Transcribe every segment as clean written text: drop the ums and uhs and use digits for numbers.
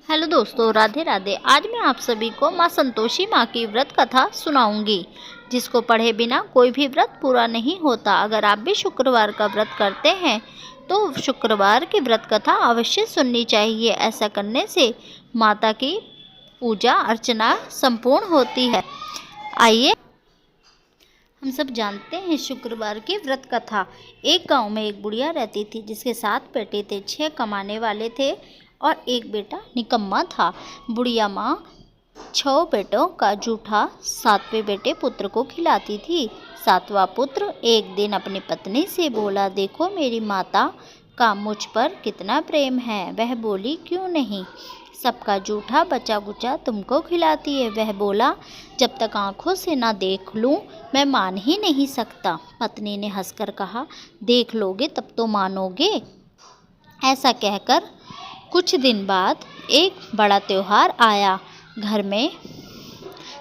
Hello दोस्तों, राधे राधे। आज मैं आप सभी को माँ संतोषी माँ की व्रत कथा सुनाऊंगी, जिसको पढ़े बिना कोई भी व्रत पूरा नहीं होता। अगर आप भी शुक्रवार का व्रत करते हैं तो शुक्रवार की व्रत कथा अवश्य सुननी चाहिए। ऐसा करने से माता की पूजा अर्चना संपूर्ण होती है। आइए हम सब जानते हैं शुक्रवार की व्रत कथा। एक गांव में एक बुढ़िया रहती थी, जिसके 7 बेटे थे। 6 कमाने वाले थे और एक बेटा निकम्मा था। बुढ़िया माँ 6 बेटों का जूठा 7वें बेटे पुत्र को खिलाती थी। 7वां पुत्र एक दिन अपनी पत्नी से बोला, देखो मेरी माता का मुझ पर कितना प्रेम है। वह बोली, क्यों नहीं, सबका जूठा बचा बुचा तुमको खिलाती है। वह बोला, जब तक आंखों से ना देख लूं मैं मान ही नहीं सकता। पत्नी ने हंसकर कहा, देख लोगे तब तो मानोगे। ऐसा कहकर कुछ दिन बाद एक बड़ा त्योहार आया। घर में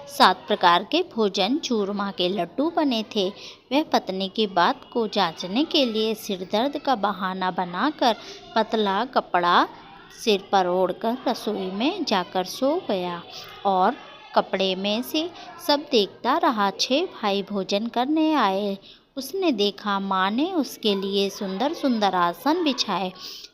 7 प्रकार के भोजन, चूरमा के लड्डू बने थे। वह पत्नी की बात को जांचने के लिए सिर दर्द का बहाना बनाकर पतला कपड़ा सिर पर ओढ़कर रसोई में जाकर सो गया और कपड़े में से सब देखता रहा। 6 भाई भोजन करने आए। उसने देखा माँ ने उसके लिए सुंदर सुंदर आसन बिछाए,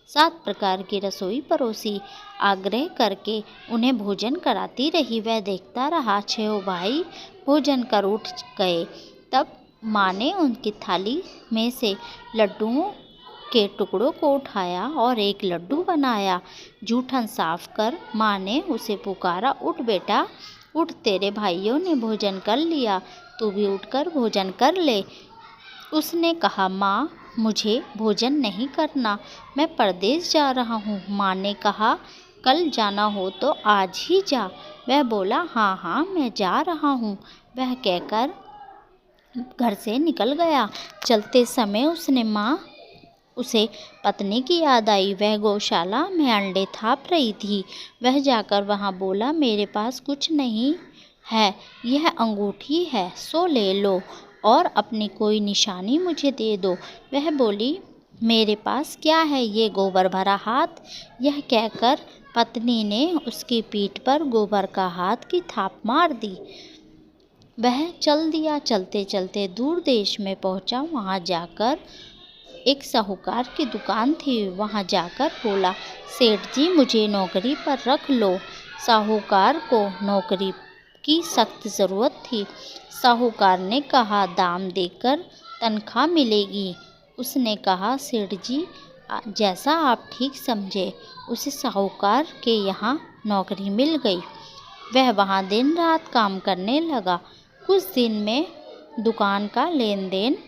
7 प्रकार की रसोई परोसी, आग्रह करके उन्हें भोजन कराती रही। वह देखता रहा। 6 भाई भोजन कर उठ गए। तब माँ ने उनकी थाली में से लड्डुओं के टुकड़ों को उठाया और एक लड्डू बनाया। जूठन साफ कर माँ ने उसे पुकारा, उठ बेटा उठ, तेरे भाइयों ने भोजन कर लिया, तू भी उठकर भोजन कर ले। उसने कहा, माँ मुझे भोजन नहीं करना, मैं परदेश जा रहा हूँ। माँ ने कहा, कल जाना हो तो आज ही जा। वह बोला, हाँ हाँ मैं जा रहा हूँ। वह कहकर घर से निकल गया। चलते समय उसे पत्नी की याद आई। वह गौशाला में अंडे थाप रही थी। वह जाकर वहाँ बोला, मेरे पास कुछ नहीं है, यह अंगूठी है, सो ले लो और अपनी कोई निशानी मुझे दे दो। वह बोली, मेरे पास क्या है, ये गोबर भरा हाथ। यह कहकर पत्नी ने उसकी पीठ पर गोबर का हाथ की थाप मार दी। वह चल दिया। चलते चलते दूर देश में पहुंचा। वहां जाकर एक साहूकार की दुकान थी। वहां जाकर बोला, सेठ जी मुझे नौकरी पर रख लो। साहूकार को नौकरी की सख्त ज़रूरत थी। साहूकार ने कहा, दाम देकर तनख्वाह मिलेगी। उसने कहा, सेठ जी जैसा आप ठीक समझे। उसे साहूकार के यहाँ नौकरी मिल गई। वह वहाँ दिन रात काम करने लगा। कुछ दिन में दुकान का लेन देन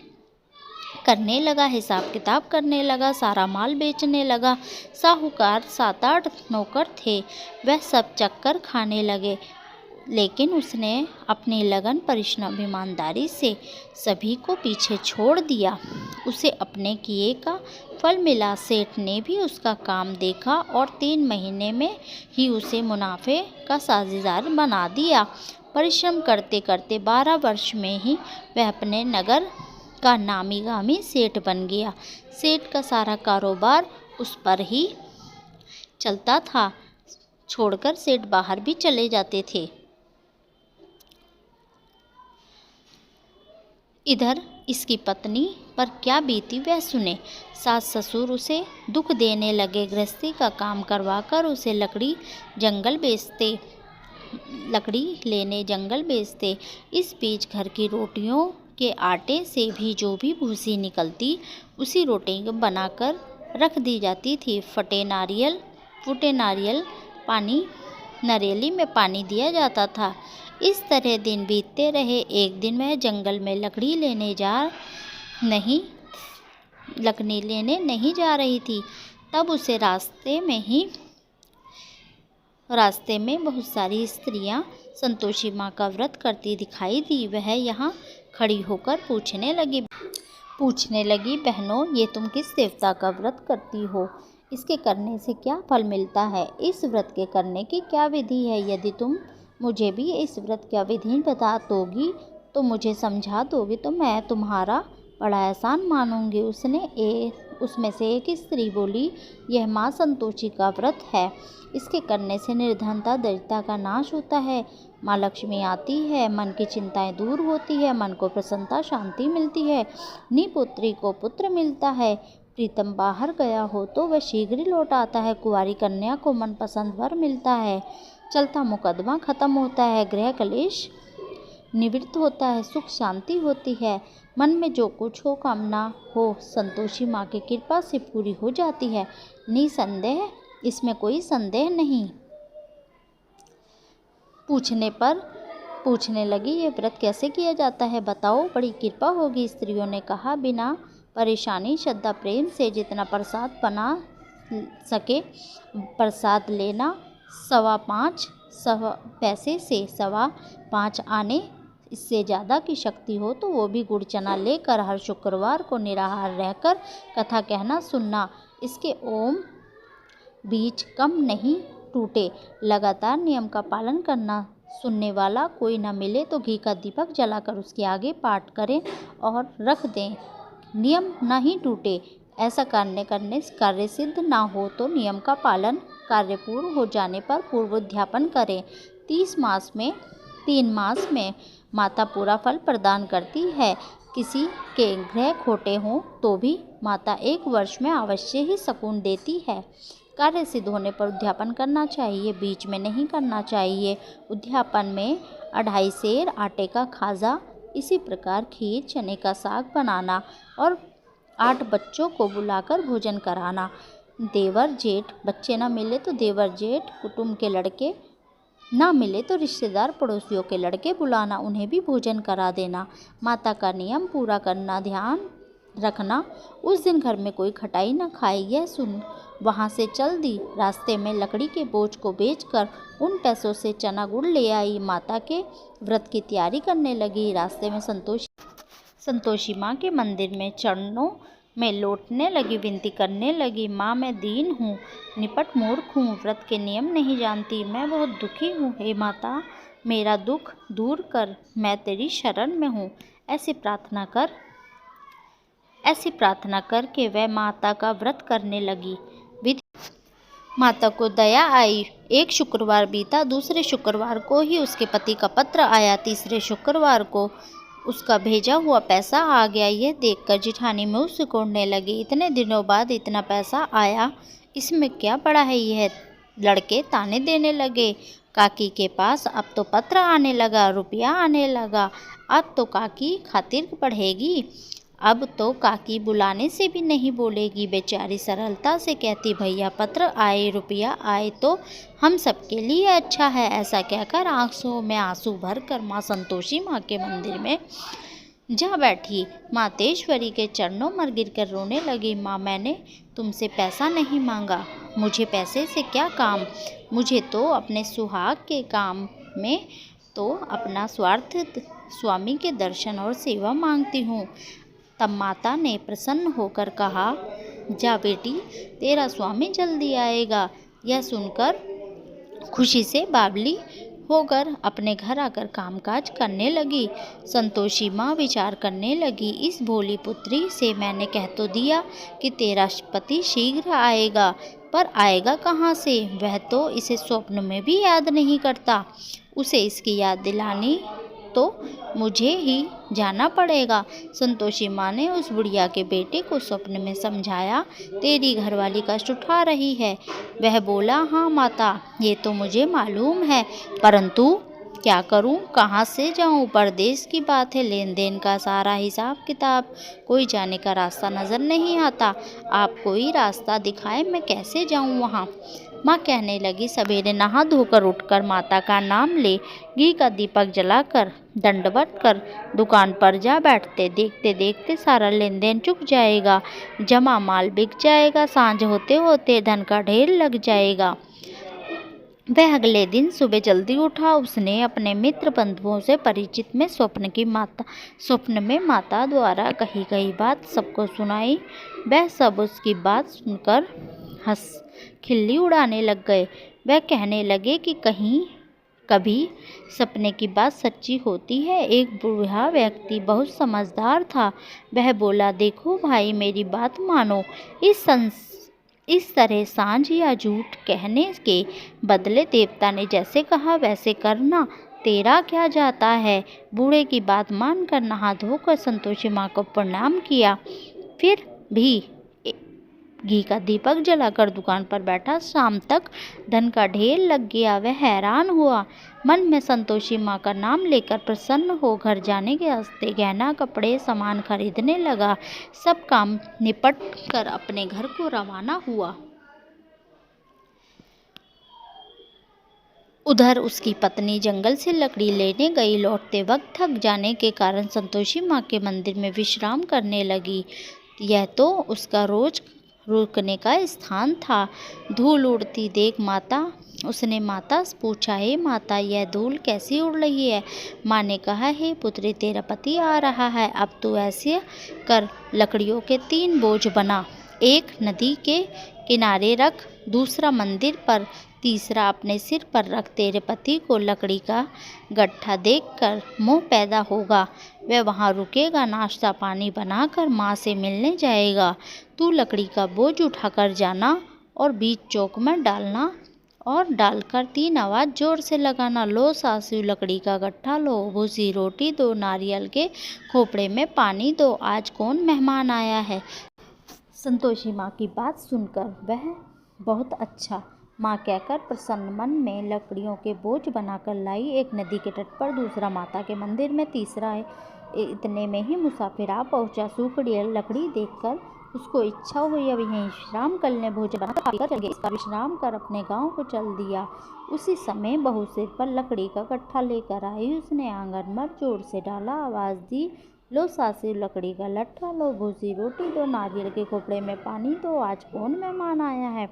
करने लगा, हिसाब किताब करने लगा, सारा माल बेचने लगा। साहूकार 7-8 नौकर थे। वह सब चक्कर खाने लगे, लेकिन उसने अपनी लगन, परिश्रम, ईमानदारी से सभी को पीछे छोड़ दिया। उसे अपने किए का फल मिला। सेठ ने भी उसका काम देखा और 3 महीने में ही उसे मुनाफे का साझेदार बना दिया। परिश्रम करते करते 12 वर्ष में ही वह अपने नगर का नामी गामी सेठ बन गया। सेठ का सारा कारोबार उस पर ही चलता था। छोड़कर सेठ बाहर भी चले जाते थे। इधर इसकी पत्नी पर क्या बीती वह सुने। सास ससुर उसे दुख देने लगे। गृहस्थी का काम करवाकर उसे लकड़ी लेने जंगल बेचते। इस बीच घर की रोटियों के आटे से भी जो भी भूसी निकलती, उसी रोटी बनाकर रख दी जाती थी। फूटे नारियल नरेली में पानी दिया जाता था। इस तरह दिन बीतते रहे। एक दिन वह जंगल में लकड़ी लेने नहीं जा रही थी। तब उसे रास्ते में बहुत सारी स्त्रियां संतोषी माँ का व्रत करती दिखाई दी। वह यहाँ खड़ी होकर पूछने लगी, बहनों ये तुम किस देवता का व्रत करती हो? इसके करने से क्या फल मिलता है? इस व्रत के करने की क्या विधि है? यदि तुम मुझे भी इस व्रत का विधि बता दोगी तो मुझे समझा दोगी तो मैं तुम्हारा बड़ा एहसान मानूंगी। उसमें से एक स्त्री बोली, यह माँ संतोषी का व्रत है, इसके करने से निर्धनता दरिद्रता का नाश होता है, माँ लक्ष्मी आती है, मन की चिंताएं दूर होती है, मन को प्रसन्नता शांति मिलती है, निपुत्री को पुत्र मिलता है, प्रीतम बाहर गया हो तो वह शीघ्र ही लौट आता है, कुंवारी कन्या को मनपसंद वर मिलता है, चलता मुकदमा खत्म होता है, गृह कलेश निवृत्त होता है, सुख शांति होती है, मन में जो कुछ हो कामना हो संतोषी माँ की कृपा से पूरी हो जाती है, निसंदेह इसमें कोई संदेह नहीं। पूछने लगी, ये व्रत कैसे किया जाता है, बताओ, बड़ी कृपा होगी। स्त्रियों ने कहा, बिना परेशानी श्रद्धा प्रेम से जितना प्रसाद बना सके प्रसाद लेना, 5.25 पैसे से 5.25 आने, इससे ज़्यादा की शक्ति हो तो वो भी गुड़ चना लेकर हर शुक्रवार को निराहार रहकर कथा कहना सुनना, इसके ओम बीच कम नहीं टूटे, लगातार नियम का पालन करना, सुनने वाला कोई न मिले तो घी का दीपक जलाकर उसके आगे पाठ करें और रख दें, नियम न ही टूटे। ऐसा करने कार्य सिद्ध ना हो तो नियम का पालन, कार्य पूर्ण हो जाने पर पूर्वोद्यापन करें। 3 मास में माता पूरा फल प्रदान करती है। किसी के ग्रह खोटे हों तो भी माता 1 वर्ष में अवश्य ही सकून देती है। कार्य सिद्ध होने पर उद्यापन करना चाहिए, बीच में नहीं करना चाहिए। उद्यापन में 2.5 सेर आटे का खाजा, इसी प्रकार खीर चने का साग बनाना और 8 बच्चों को बुलाकर भोजन कराना। देवर जेठ बच्चे न मिले तो देवर जेठ, कुटुंब के लड़के ना मिले तो रिश्तेदार पड़ोसियों के लड़के बुलाना, उन्हें भी भोजन करा देना। माता का नियम पूरा करना, ध्यान रखना उस दिन घर में कोई खटाई न खाए। यह सुन वहाँ से चल दी। रास्ते में लकड़ी के बोझ को बेचकर उन पैसों से चना गुड़ ले आई। माता के व्रत की तैयारी करने लगी। रास्ते में संतोषी माँ के मंदिर में चरणों में लौटने लगी, विनती करने लगी, माँ मैं दीन हूँ, निपट मूर्ख हूँ, व्रत के नियम नहीं जानती, मैं बहुत दुखी हूँ, हे माता मेरा दुख दूर कर, मैं तेरी शरण में हूँ। ऐसी प्रार्थना करके वह माता का व्रत करने लगी। माता को दया आई। एक शुक्रवार बीता, दूसरे शुक्रवार को ही उसके पति का पत्र आया, तीसरे शुक्रवार को उसका भेजा हुआ पैसा आ गया। यह देखकर जिठानी मुँह सिकोड़ने लगी, इतने दिनों बाद इतना पैसा आया, इसमें क्या पड़ा है। यह लड़के ताने देने लगे, काकी के पास अब तो पत्र आने लगा, रुपया आने लगा, अब तो काकी खातिर पढ़ेगी, अब तो काकी बुलाने से भी नहीं बोलेगी। बेचारी सरलता से कहती, भैया पत्र आए, रुपया आए तो हम सबके लिए अच्छा है। ऐसा कहकर आंसुओं में आंसू भरकर माँ संतोषी माँ के मंदिर में जा बैठी। मातेश्वरी के चरणों में गिरकर रोने लगी, माँ मैंने तुमसे पैसा नहीं मांगा, मुझे पैसे से क्या काम, मुझे तो अपने सुहाग के काम में तो अपना स्वार्थ स्वामी के दर्शन और सेवा मांगती हूँ। तब माता ने प्रसन्न होकर कहा, जा बेटी तेरा स्वामी जल्दी आएगा। यह सुनकर खुशी से बावली होकर अपने घर आकर कामकाज करने लगी। संतोषी माँ विचार करने लगी, इस भोली पुत्री से मैंने कह तो दिया कि तेरा पति शीघ्र आएगा, पर आएगा कहाँ से, वह तो इसे स्वप्न में भी याद नहीं करता। उसे इसकी याद दिलानी तो मुझे ही जाना पड़ेगा। संतोषी माँ ने उस बुढ़िया के बेटे को स्वप्न में समझाया, तेरी घरवाली कष्ट उठा रही है। वह बोला, हाँ माता ये तो मुझे मालूम है, परंतु क्या करूं, कहाँ से जाऊं, परदेश की बात है, लेन देन का सारा हिसाब किताब, कोई जाने का रास्ता नज़र नहीं आता, आप कोई रास्ता दिखाए, मैं कैसे जाऊं वहाँ। माँ कहने लगी, सवेरे नहा धोकर उठकर माता का नाम ले, घी का दीपक जलाकर दंडवत कर दुकान पर जा बैठते, देखते देखते सारा लेन देन चुक जाएगा, जमा माल बिक जाएगा, सांझ होते होते धन का ढेर लग जाएगा। वह अगले दिन सुबह जल्दी उठा। उसने अपने मित्र बंधुओं से परिचित में स्वप्न में माता द्वारा कही गई बात सबको सुनाई। वह सब उसकी बात सुनकर खिल्ली उड़ाने लग गए। वह कहने लगे कि कहीं कभी सपने की बात सच्ची होती है। एक बूढ़ा व्यक्ति बहुत समझदार था। वह बोला, देखो भाई, मेरी बात मानो। इस तरह सांझ या झूठ कहने के बदले देवता ने जैसे कहा वैसे करना, तेरा क्या जाता है। बूढ़े की बात मानकर नहा धोकर संतोषी माँ को प्रणाम किया। फिर भी घी का दीपक जलाकर दुकान पर बैठा। शाम तक धन का ढेर लग गया। वह हैरान हुआ। मन में संतोषी माँ का नाम लेकर प्रसन्न हो घर जाने के रास्ते गहना कपड़े सामान खरीदने लगा। सब काम निपट कर अपने घर को रवाना हुआ। उधर उसकी पत्नी जंगल से लकड़ी लेने गई। लौटते वक्त थक जाने के कारण संतोषी माँ के मंदिर में विश्राम करने लगी। यह तो उसका रोज रुकने का स्थान था। धूल उड़ती देख उसने माता से पूछा, हे माता, यह धूल कैसी उड़ रही है। माँ ने कहा, हे पुत्री, तेरा पति आ रहा है। अब तू ऐसे कर, लकड़ियों के 3 बोझ बना। एक नदी के किनारे रख, दूसरा मंदिर पर, तीसरा अपने सिर पर रख। तेरे पति को लकड़ी का गट्ठा देखकर मोह पैदा होगा। वह वहाँ रुकेगा, नाश्ता पानी बनाकर माँ से मिलने जाएगा। तू लकड़ी का बोझ उठाकर जाना और बीच चौक में डालना और डालकर 3 आवाज़ जोर से लगाना। लो सासू लकड़ी का गट्ठा लो, भूसी रोटी दो, नारियल के खोपड़े में पानी दो, आज कौन मेहमान आया है। संतोषी माँ की बात सुनकर वह बहुत अच्छा माँ कहकर प्रसन्न मन में लकड़ियों के बोझ बनाकर लाई। एक नदी के तट पर, दूसरा माता के मंदिर में, तीसरा इतने में ही मुसाफिर आ पहुँचा। सूखड़ी लकड़ी देखकर उसको इच्छा हुई अब यहीं विश्राम कर लें। भोजन बनाकर चल गए। इसका विश्राम कर अपने गांव को चल दिया। उसी समय बहू सिर पर लकड़ी का गट्ठा लेकर आई। उसने आंगन में जोर से डाला, आवाज़ दी, लो सासू लकड़ी का लट्ठा लो, भूसी रोटी दो, नारियल के खोपड़े में पानी दो, आज कौन मेहमान आया है।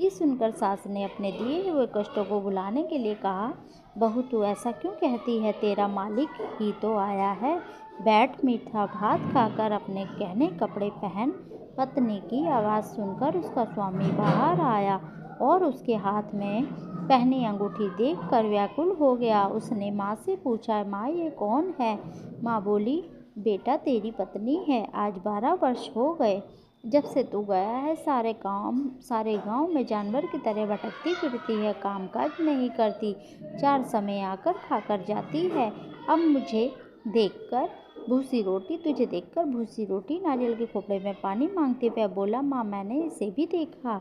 ये सुनकर सास ने अपने दिए हुए कष्टों को भुलाने के लिए कहा, बहू तू ऐसा क्यों कहती है, तेरा मालिक ही तो आया है। बैठ, मीठा भात खाकर अपने गहने कपड़े पहन। पत्नी की आवाज़ सुनकर उसका स्वामी बाहर आया और उसके हाथ में पहनी अंगूठी देखकर व्याकुल हो गया। उसने माँ से पूछा, माँ ये कौन है। माँ बोली, बेटा तेरी पत्नी है। आज 12 वर्ष हो गए जब से तू गया है। सारे गांव में जानवर की तरह भटकती फिरती है, कामकाज नहीं करती, 4 समय आकर खाकर जाती है। अब तुझे देखकर भूसी रोटी नारियल के खोपड़े में पानी मांगती। वह बोला, माँ मैंने इसे भी देखा,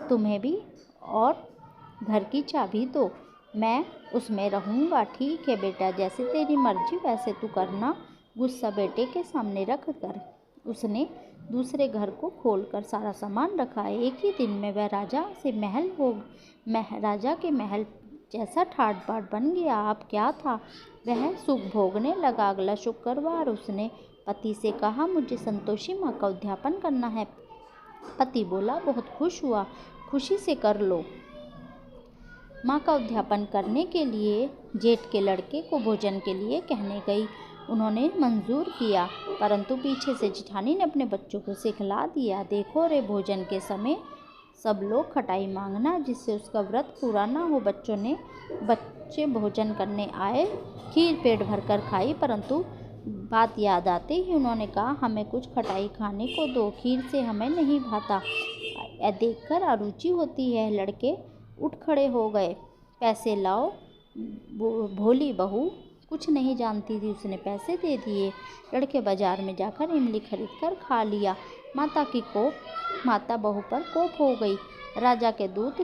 तुम्हें भी, और घर की चाबी दो, मैं उसमें रहूँगा। ठीक है बेटा, जैसे तेरी मर्जी वैसे तू करना। गुस्सा बेटे के सामने रख कर उसने दूसरे घर को खोलकर सारा सामान रखा। एक ही दिन में वह राजा के महल जैसा ठाट बाट बन गया। अब क्या था, वह सुख भोगने लगा। अगला शुक्रवार उसने पति से कहा, मुझे संतोषी माँ का उद्यापन करना है। पति बोला, बहुत खुश हुआ, खुशी से कर लो। माँ का उद्यापन करने के लिए जेठ के लड़के को भोजन के लिए कहने गई। उन्होंने मंजूर किया, परंतु पीछे से जिठानी ने अपने बच्चों को सिखला दिया, देखो रे, भोजन के समय सब लोग खटाई मांगना, जिससे उसका व्रत पूरा ना हो। बच्चे भोजन करने आए, खीर पेट भर कर खाई, परंतु बात याद आते ही उन्होंने कहा, हमें कुछ खटाई खाने को दो, खीर से हमें नहीं भाता, देखकर अरुचि होती है। लड़के उठ खड़े हो गए, पैसे लाओ। भोली बहू कुछ नहीं जानती थी, उसने पैसे दे दिए। लड़के बाजार में जाकर इमली खरीद कर खा लिया। माता बहू पर कोप हो गई। राजा के दूत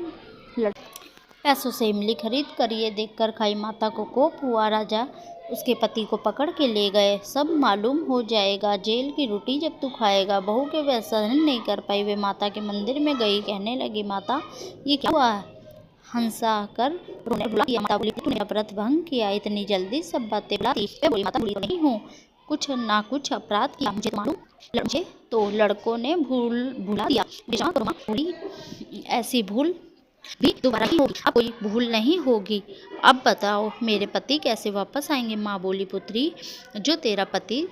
पैसों से इमली खरीद कर ये देखकर खाई। माता को कोप हुआ। राजा उसके पति को पकड़ के ले गए। सब मालूम हो जाएगा, जेल की रोटी जब तू खाएगा। बहू के वह सहन नहीं कर पाई, वे माता के मंदिर में गई। कहने लगी, माता ये क्या हुआ। हंसा कर रोने बुला। माता बोली, तूने व्रत भंग किया, इतनी जल्दी सब बातें बुलाती। बोली, माता बुरी तो नहीं हूँ, कुछ ना कुछ अपराध किया, मुझे तो मालूम। मुझे तो लड़कों ने भुला दिया। माँ बोली, ऐसी भूल भी दोबारा नहीं होगी, अब कोई भूल नहीं होगी। अब बताओ मेरे पति कैसे वापस आएंगे। माँ बोली, पुत्री, जो तेरा पति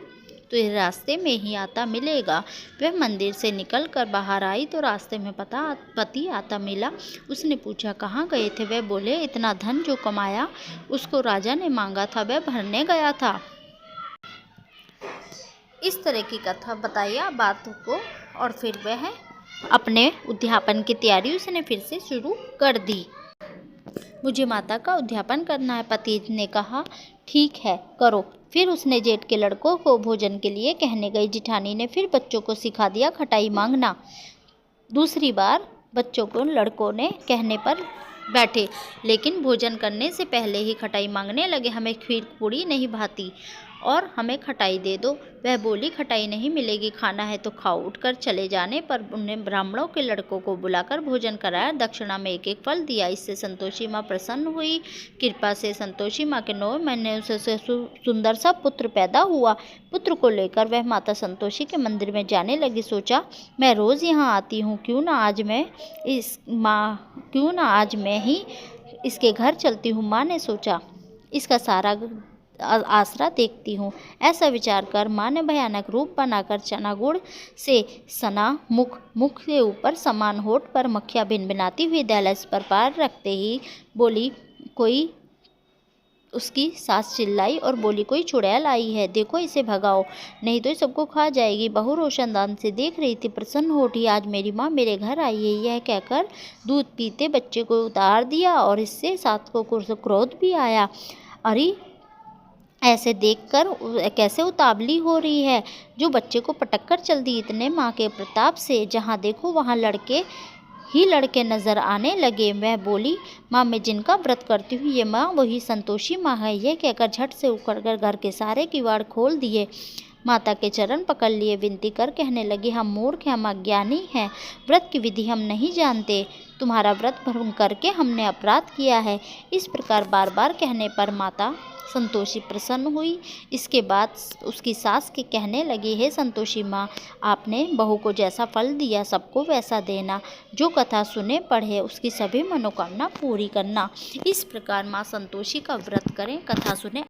तो ये रास्ते में ही आता मिलेगा। वह मंदिर से निकलकर बाहर आई तो रास्ते में पति आता मिला। उसने पूछा, कहाँ गए थे? वह बोले, इतना धन जो कमाया उसको राजा ने मांगा था, वह भरने गया था। इस तरह की कथा बताया बातों को, और फिर वह अपने उद्यापन की तैयारी उसने फिर से शुरू कर दी। मुझे माता का उद्यापन करना है, पति ने कहा। ठीक है, करो। फिर उसने जेठ के लड़कों को भोजन के लिए कहने गई। जिठानी ने फिर बच्चों को सिखा दिया खटाई मांगना। दूसरी बार बच्चों को लड़कों ने कहने पर बैठे, लेकिन भोजन करने से पहले ही खटाई मांगने लगे। हमें खीर पूड़ी नहीं भाती और हमें खटाई दे दो। वह बोली, खटाई नहीं मिलेगी, खाना है तो खाओ। उठकर चले जाने पर उन्हें ब्राह्मणों के लड़कों को बुलाकर भोजन कराया। दक्षिणा में एक एक फल दिया। इससे संतोषी माँ प्रसन्न हुई। कृपा से संतोषी माँ के 9 महीने से सुंदर सा पुत्र पैदा हुआ। पुत्र को लेकर वह माता संतोषी के मंदिर में जाने लगी। सोचा, मैं रोज़ यहाँ आती हूँ, क्यों ना आज मैं ही इसके घर चलती हूँ। माँ ने सोचा, इसका सारा आसरा देखती हूँ। ऐसा विचार कर माँ ने भयानक रूप बनाकर चना गुड़ से सना मुख के ऊपर समान होठ पर मक्खियाँ भिनभिनाती हुई दहलीज पर पैर रखते ही बोली, कोई उसकी सास चिल्लाई और बोली, कोई चुड़ैल आई है, देखो इसे भगाओ, नहीं तो सबको खा जाएगी। बहू रोशनदान से देख रही थी, प्रसन्न हो उठी, आज मेरी माँ मेरे घर आई है। यह कहकर दूध पीते बच्चे को उतार दिया और इससे सास को क्रोध भी आया। अरे, ऐसे देखकर कैसे उतावली हो रही है, जो बच्चे को पटक कर चल दी। इतने माँ के प्रताप से जहाँ देखो वहाँ लड़के नजर आने लगे। वह बोली, माँ मैं जिनका व्रत करती हूँ ये माँ वही संतोषी माँ है। यह कहकर झट से उखड़कर घर के सारे किवाड़ खोल दिए। माता के चरण पकड़ लिए, विनती कर कहने लगी, हम मूर्ख हैं, हम अज्ञानी हैं, व्रत की विधि हम नहीं जानते। तुम्हारा व्रत भंग करके हमने अपराध किया है। इस प्रकार बार बार कहने पर माता संतोषी प्रसन्न हुई। इसके बाद उसकी सास के कहने लगी, हे संतोषी माँ, आपने बहू को जैसा फल दिया सबको वैसा देना। जो कथा सुने पढ़े उसकी सभी मनोकामना पूरी करना। इस प्रकार माँ संतोषी का व्रत करें, कथा सुने।